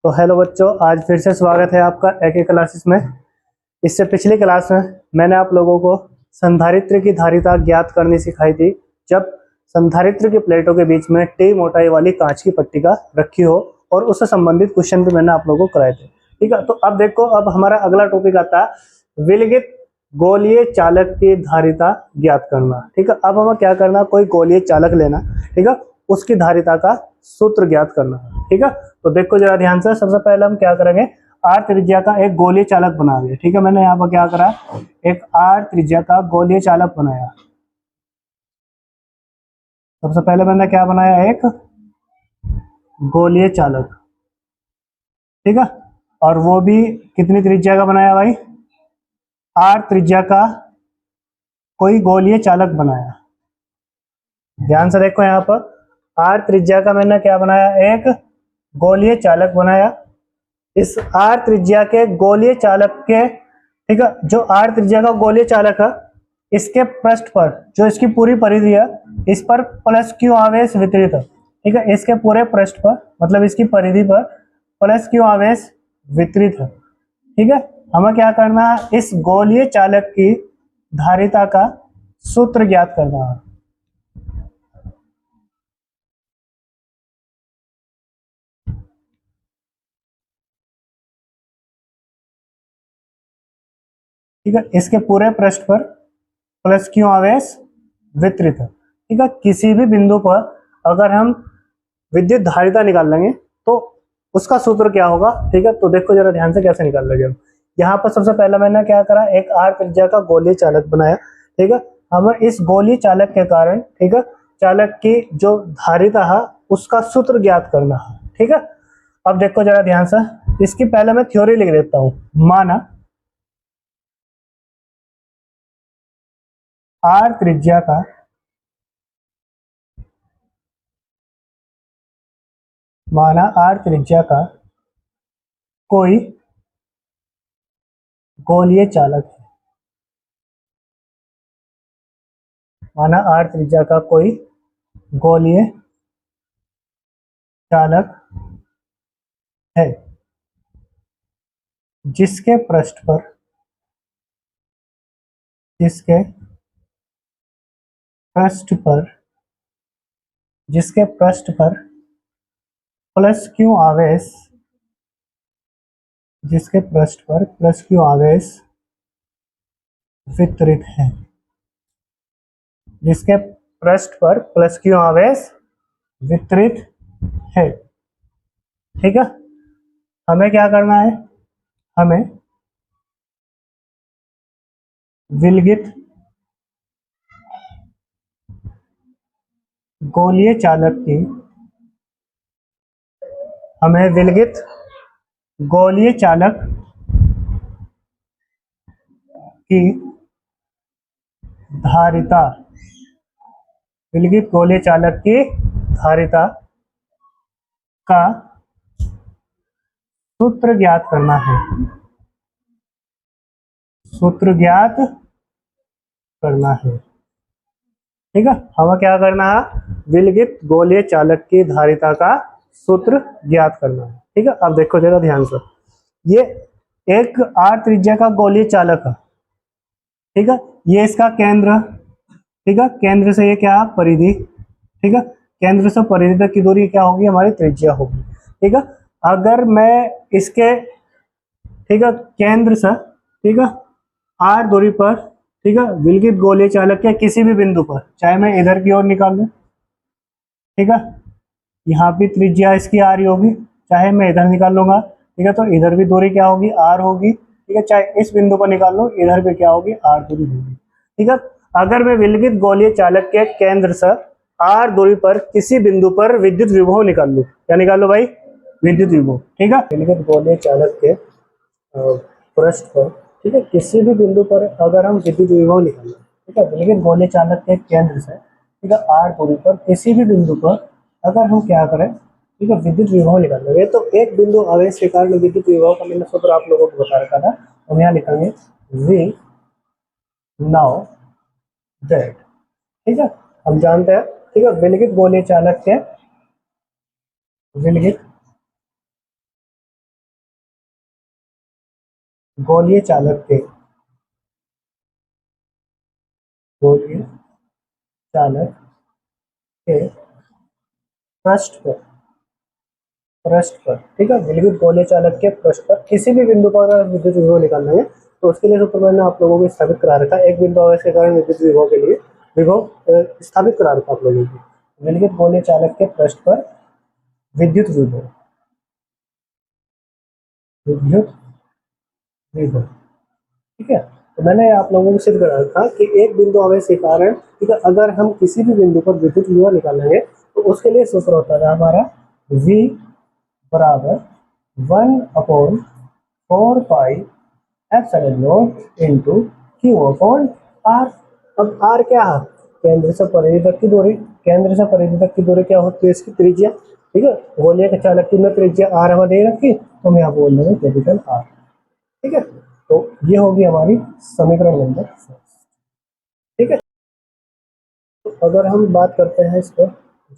तो हेलो बच्चों, आज फिर से स्वागत है आपका एक क्लासेस में। इससे पिछली क्लास में मैंने आप लोगों को संधारित्र की धारिता ज्ञात करनी सिखाई थी, जब संधारित्र की प्लेटों के बीच में टी मोटाई वाली कांच की पट्टिका रखी हो, और उससे संबंधित क्वेश्चन भी मैंने आप लोगों को कराए थे। ठीक है, तो अब देखो, अब हमारा अगला टॉपिक आता है विलगित गोलीय चालक की धारिता ज्ञात करना। ठीक है, अब हमें क्या करना, कोई गोलीय चालक लेना, ठीक है, उसकी धारिता का सूत्र ज्ञात करना। ठीक है, तो देखो जरा ध्यान से, सबसे पहले हम क्या करेंगे, आर त्रिज्या का एक गोलीय चालक बना दिया। ठीक है, मैंने यहाँ पर क्या करा, एक आर त्रिज्या का गोलीय चालक बनाया। सबसे पहले मैंने क्या बनाया, एक गोलीय चालक। ठीक है, और वो भी कितनी त्रिज्या का बनाया भाई, आर त्रिज्या का कोई गोलीय चालक बनाया। ध्यान से देखो, यहाँ पर आर त्रिज्या का मैंने क्या बनाया, एक गोलीय चालक बनाया। इस आर त्रिज्या के गोलीय चालक के, ठीक है, जो आर त्रिज्या का गोलीय चालक है, इसके पृष्ठ पर जो इसकी पूरी परिधि है, इस पर प्लस क्यू आवेश वितरित है। ठीक है, इसके पूरे पृष्ठ पर, मतलब इसकी परिधि पर प्लस क्यू आवेश वितरित है। ठीक है, हमें क्या करना है, इस गोलीय चालक की धारिता का सूत्र ज्ञात करना है। ठीक है, इसके पूरे पृष्ठ पर प्लस क्यू आवेश वितरित है। ठीक है, किसी भी बिंदु पर अगर हम विद्युत धारिता निकाल लेंगे तो उसका सूत्र क्या होगा। ठीक है, तो देखो जरा ध्यान से कैसे निकाल लेंगे हम। यहाँ पर सबसे पहले मैंने क्या करा, एक आर त्रिज्या का गोलीय चालक बनाया। ठीक है, हमें इस गोलीय चालक के कारण, ठीक है, चालक की जो धारिता है उसका सूत्र ज्ञात करना है। ठीक है, अब देखो जरा ध्यान से, इसकी पहले मैं थ्योरी लिख देता हूं। आर त्रिज्या का माना आर त्रिज्या का कोई गोलीय चालक है। माना आर त्रिज्या का कोई गोलीय चालक है, जिसके पृष्ठ पर जिसके पृष्ठ पर जिसके पृष्ठ पर प्लस क्यू आवेश जिसके पृष्ठ पर प्लस क्यू आवेश वितरित है। जिसके पृष्ठ पर प्लस क्यू आवेश वितरित है। ठीक है, हमें क्या करना है, हमें विलगित गोलीय चालक की हमें विलगित गोलीय चालक की धारिता विलगित गोलीय चालक की धारिता का सूत्र ज्ञात करना है। सूत्र ज्ञात करना है। ठीक है, हमें क्या करना है, विलगित गोलीय चालक की धारिता का सूत्र ज्ञात करना है। ठीक है, अब देखो जरा ध्यान से, ये एक आर त्रिज्या का गोलीय चालक है। ठीक है, ये इसका केंद्र। ठीक है, केंद्र से ये क्या, परिधि। ठीक है, केंद्र से परिधि तक की दूरी क्या होगी, हमारी त्रिज्या होगी। ठीक है, अगर मैं इसके, ठीक है, केंद्र से, ठीक है, आर दूरी पर, ठीक है, विलगित गोलीय चालक के किसी भी बिंदु पर, चाहे मैं इधर की ओर निकाल लूं, ठीक है, यहाँ भी त्रिज्या इसकी आर ही होगी, चाहे मैं इधर निकाल लूंगा, ठीक है, तो इधर भी दूरी क्या होगी, आर होगी। ठीक है, चाहे इस बिंदु पर निकाल लो, इधर भी क्या होगी, आर दूरी होगी। ठीक है, अगर मैं विलगित गोलीय चालक के केंद्र से आर दूरी पर किसी बिंदु पर विद्युत विभव निकाल लूं, क्या निकाल लो भाई, विद्युत विभव। ठीक है, विलगित गोलीय चालक के पृष्ठ पर, ठीक है, किसी भी बिंदु पर अगर हम विद्युत विभव निकालें, ठीक है, विलगित गोलीय चालक के केंद्र से, ठीक है, आर दूरी पर किसी भी बिंदु पर अगर हम क्या करें, ठीक है, विद्युत विभव निकाल लेंगे, तो एक बिंदु आवेश के कारण विद्युत विभव का मैंने सूत्र आप लोगों को बता रखा था। हम यहाँ लिखेंगे वी नाउ जेड। ठीक है, हम जानते हैं, ठीक है, विलगित गोलीय चालक के विलगित गोलीय चालक के गोलीय चालक के पृष्ठ पर ठीक है, विद्युत गोलीय चालक के पृष्ठ पर किसी भी बिंदु पर अगर विद्युत विभव निकालना है तो उसके लिए सूत्र मैंने आप लोगों को स्थापित करा रखा है। एक बिंदु आवेश के कारण विद्युत विभव के लिए विभव स्थापित करा रखा आप लोगों को। विद्युत गोलीय चालक के पृष्ठ पर विद्युत विभव ठीक है। तो मैंने आप लोगों को सिद्ध करा रखा कि एक बिंदु आवेश के कारण ठीक है, अगर हम किसी भी बिंदु पर विद्युत विभव निकालेंगे तो उसके लिए सूत्र होता है हमारा V बराबर 1/4 pi into q upon r. अब आर क्या है? केंद्र से परिधि तक की दूरी। केंद्र से परिधि तक की दूरी क्या होती है? इसकी त्रिज्या। ठीक है, गोलीय के चालक की में त्रिज्या आर हमें दे रखी, तो हम यहाँ बोल देंगे कैपिटल आर। ठीक है, तो ये होगी हमारी समीकरण नंबर 4। ठीक है, तो अगर हम बात करते हैं इस पर,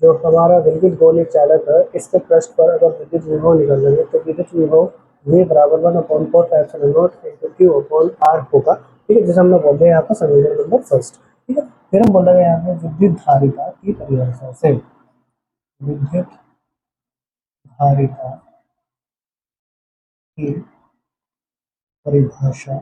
जो हमारा विद्युत गोलीय चालक है इसके पृष्ठ पर अगर विद्युत विभव निकाल लेंगे तो विद्युत विभव V बराबर 1/4 इंटू क्यू अपॉन आर होगा। ठीक है, जैसे हमने बोल यहाँ पर समीकरण नंबर 1। ठीक है, फिर हम बोलेंगे यहाँ पे विद्युत धारिता की परिभाषा से, विद्युत धारिता की परिभाषा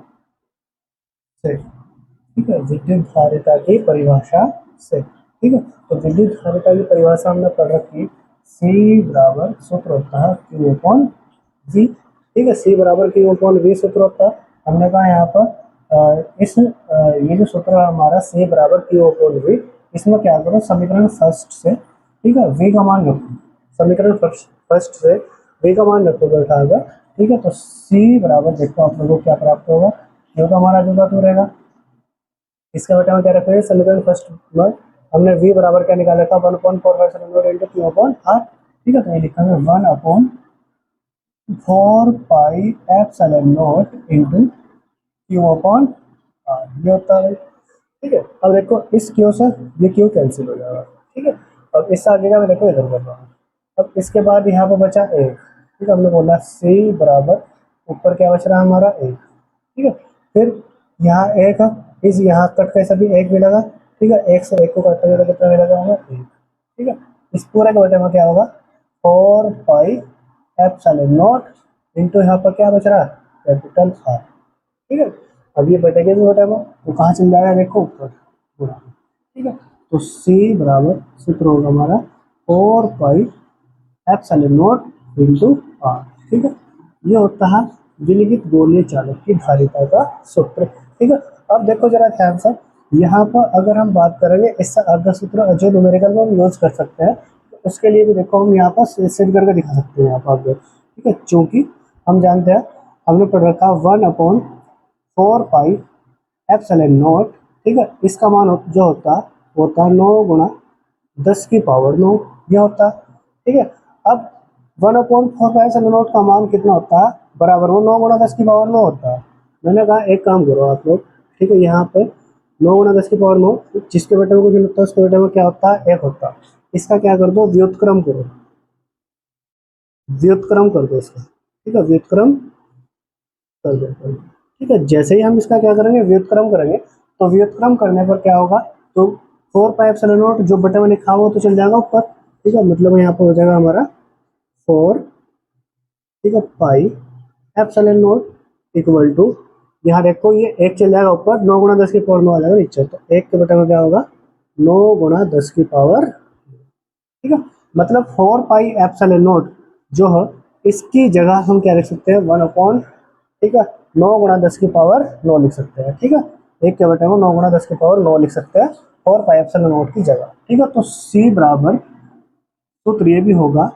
से। ठीक है, विद्युत धारिता की परिभाषा से। ठीक है, तो विद्युत धारिता की परिभाषा हमने पढ़ रखी, सी बराबर सूत्र होता है क्यू अपॉन वी। ठीक है, सी बराबर क्यू अपॉन वी सूत्र होता है। हमने कहा यहाँ पर ये जो सूत्र है हमारा सी बराबर क्यू अपॉन वी, इसमें क्या करो समीकरण फर्स्ट से ठीक है वी का मान रखो, समीकरण फर्स्ट से वी का मान रखो बैठा होगा। ठीक है, तो सी बराबर देखो आप लोगों को क्या प्राप्त होगा, क्यू का मान आजूगा तो रहेगा, इसके बेटा में क्या रखेंगे समीकरण फर्स्ट में हमने v बराबर क्या निकाला था 1/4 इंटू क्यू अपॉन आर। ठीक है, तो ये लिखेंगे 1/4 pi epsilon not into q upon r, ये होता है। ठीक है, अब देखो इस क्यू से ये क्यू कैंसिल हो जाएगा। ठीक है, अब इससे आगे का मैं देखो इधर कर रहा हूँ। अब इसके बाद यहाँ पर बचा एक। ठीक है, हमने बोला सी बराबर ऊपर क्या बच रहा है हमारा एक। ठीक है, फिर यहाँ एक इस यहाँ कट के सभी एक मिलेगा। ठीक है, एक से एक को कटते हुए कितना मिलेगा हमें एक। ठीक है, इस पूरे के बटे में क्या होगा 4 पाई एप्सिलॉन नॉट इंटू यहाँ पर क्या बच रहा है कैपिटल आर। ठीक है, अब ये बटेगा भी बटे में तो कहाँ चल जाएगा देखो ऊपर पूरा। ठीक है, तो सी बराबर सूत्र होगा हमारा 4 pi epsilon not into r. ठीक है, ये होता है विलगित गोलीय चालक की धारिता का सूत्र। ठीक है, अब देखो जरा ध्यान से, यहाँ पर अगर हम बात करेंगे इससे आगे सूत्र जो न्यूमेरिकल में हम यूज कर सकते हैं तो उसके लिए भी देखो हम यहाँ पर सिद्ध करके दिखा सकते हैं यहाँ पर आगे। ठीक है, चूंकि हम जानते हैं हमने पढ़ रखा 1/4 पाई एप्सिलॉन नॉट। ठीक है, इसका मान जो होता है वो होता है 9 गुणा 10 की पावर 9, यह होता है। ठीक है, अब 1/4 पाई एप्सिलॉन नॉट का मान कितना होता है बराबर वो 9 गुणा 10 की पावर 9 होता है। मैंने कहा एक काम करो आप लोग, ठीक है, यहाँ पे 9 गुणा 10 की पावर 9 जिसके बेटे में कुछ लगता है उसके बेटे में क्या होता है एक होता है। इसका क्या कर दो व्युत्क्रम करो, व्युत्क्रम कर दो इसका। ठीक है, व्युत्क्रम कर दो। ठीक है, जैसे ही हम इसका क्या करेंगे व्युत्क्रम करेंगे तो व्युत्क्रम करने पर क्या होगा तो 4 पाई एप्सिलॉन नॉट जो बटे में लिखा हुआ तो चल जाएगा ऊपर। ठीक है, मतलब यहाँ पर हो जाएगा हमारा 4 ठीक है pi epsilon not equal to, यहाँ देखो ये एक चल जाएगा ऊपर 9 गुणा 10 की पावर 9 आ जाएगा नीचे, तो एक के बटे में क्या होगा 9 गुणा 10 की पावर। ठीक है, मतलब 4 पाई एप्सिलॉन नॉट जो है इसकी जगह हम क्या लिख सकते हैं 1 ठीक है 9 गुणा 10 की पावर 9 लिख सकते हैं। ठीक है, एक के बटे में 9 गुणा 10 की पावर 9 लिख सकते हैं 4 पाई एप्सिलॉन नॉट की जगह। ठीक है, तो सी बराबर सूत्र ये भी होगा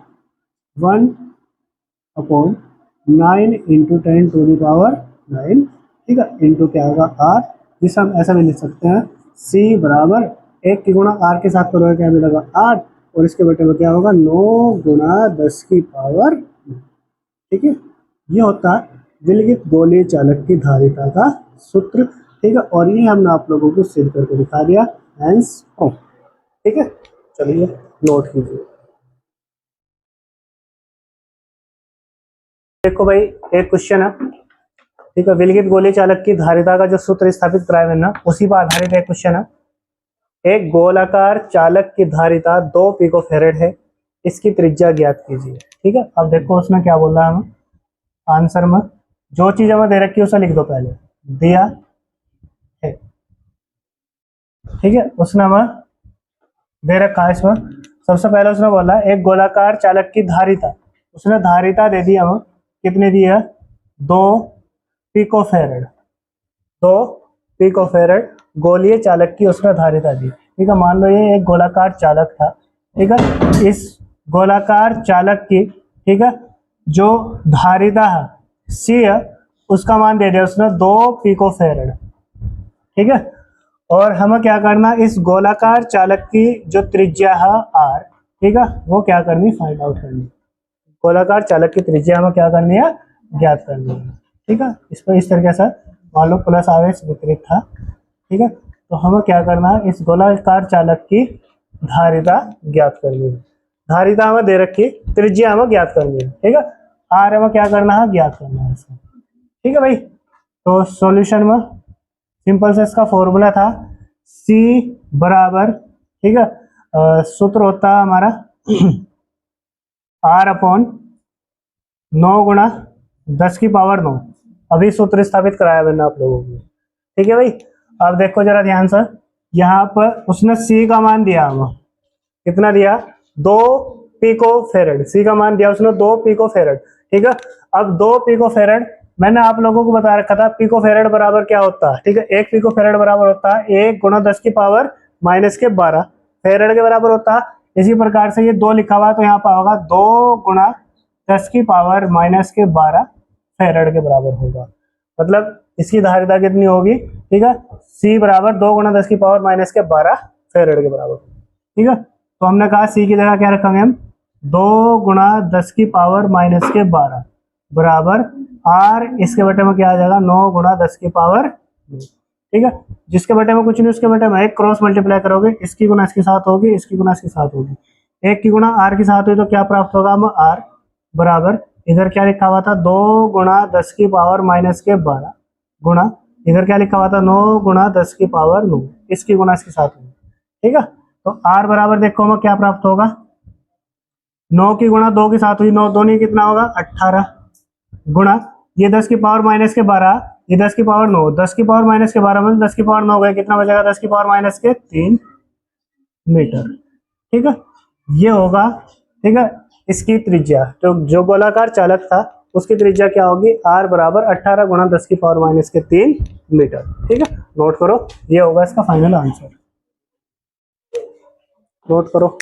1/9 इंटू 10 टू द पावर 9। ठीक है, इंटू क्या होगा आर, जिसे हम ऐसा भी लिख सकते हैं सी बराबर एक की गुणा आर के साथ करोगे क्या मिलेगा 8 और इसके बेटे में क्या होगा 9 गुणा 10 की पावर। ठीक है, ये होता है विलगित गोलीय चालक की धारिता का सूत्र। ठीक है, और ये हमने आप लोगों को सिद्ध करके दिखा दिया हैंस ऑन। ठीक है, चलिए नोट कीजिए। देखो भाई एक क्वेश्चन है, ठीक है, विलगित गोलीय चालक की धारिता का जो सूत्र स्थापित कराया मैंने उसी पर आधारित एक क्वेश्चन है। एक गोलाकार चालक की धारिता 2 पिकोफैरेड है, इसकी त्रिज्या ज्ञात कीजिए। ठीक है, अब देखो उसने क्या बोला हमें आंसर में, जो चीज हमें दे रखी है उसे लिख दो पहले, दिया है। ठीक है, उसने हमें दे रखा है इसमें, सबसे पहले उसने बोला एक गोलाकार चालक की धारिता, उसने धारिता दे दी हमें, कितनी दी है 2 पिकोफैरेड, 2 पिकोफैरेड गोलीय चालक की उसने धारिता दी। ठीक है, मान लो ये एक गोलाकार चालक था। ठीक है, इस गोलाकार चालक की, ठीक है, जो धारिता है सी है, उसका मान दे दिया उसने 2 पिकोफैरेड। ठीक है, और हमें क्या करना, इस गोलाकार चालक की जो त्रिज्या है आर, ठीक है, वो क्या करनी, फाइंड आउट करनी। गोलाकार चालक की त्रिज्या हमें क्या करनी है, ज्ञात करनी है। ठीक है, इस पर इस तरीके से मान लो प्लस आवेश विपरीत था। ठीक है, तो हमें क्या करना है, इस गोलाकार चालक की धारिता ज्ञात करनी है। धारिता हमें दे रखी, त्रिज्या हमें ज्ञात करनी है। ठीक है, आर हमें क्या करना है, ज्ञात करना है इसमें। ठीक है भाई, तो सॉल्यूशन में सिंपल से इसका फॉर्मूला था C बराबर, ठीक है, सूत्र होता है हमारा R अपॉन 9 गुणा 10 की पावर 9। अभी सूत्र स्थापित कराया मैंने आप लोगों को। ठीक है भाई, अब देखो जरा ध्यान से, यहाँ पर उसने C का मान दिया हमें, कितना दिया 2 पिकोफैरेड, C का मान दिया उसने 2 पिकोफैरेड। ठीक है, अब 2 पिकोफैरेड मैंने आप लोगों को बता रखा था पिकोफैरेड बराबर क्या होता है। ठीक है, 1 पिकोफैरेड बराबर होता है 1 गुणा 10 की पावर माइनस के 12 फैरेड के बराबर होता है। इसी प्रकार से ये 2 लिखा हुआ है तो यहाँ पर होगा 2 गुणा 10 की पावर माइनस के 12 फैरेड के बराबर होगा। मतलब इसकी धारिता कितनी होगी, ठीक है, C बराबर 2 गुणा 10 की पावर माइनस के 12 फैरेड के बराबर। ठीक है, तो हमने कहा C की जगह क्या रखेंगे हम, 2 गुणा 10 की पावर माइनस के 12 बराबर R, इसके बटे में क्या आ जाएगा 9 गुणा 10 की पावर। ठीक है, जिसके बटे में कुछ नहीं उसके बटे में एक क्रॉस मल्टीप्लाई करोगे, इसकी गुना इसके साथ होगी, इसकी गुना इसके साथ होगी, एक की गुना R के साथ हुई तो क्या प्राप्त होगा हमें R बराबर, इधर क्या लिखा हुआ था 2 गुणा 10 की पावर माइनस के 12 गुणा, इधर क्या लिखा हुआ था 9 गुणा 10 की पावर 9, इसकी गुना इसके साथ होगी। ठीक है, तो R बराबर देखो हमें क्या प्राप्त होगा, 9 की गुणा 2 के साथ हुई, 9 2 कितना होगा 18 गुणा ये 10 की पावर माइनस के 12, ये 10 की पावर 9, 10 की पावर माइनस के 12 मतलब 10 की पावर 9 गए, कितना बचेगा 10 की पावर माइनस के 3 मीटर। ठीक है, ये होगा। ठीक है, इसकी त्रिज्या तो जो गोलाकार चालक था उसकी त्रिज्या क्या होगी, R बराबर 18 गुणा 10 की पावर माइनस के 3 मीटर। ठीक है, नोट करो, ये होगा इसका फाइनल आंसर, नोट करो।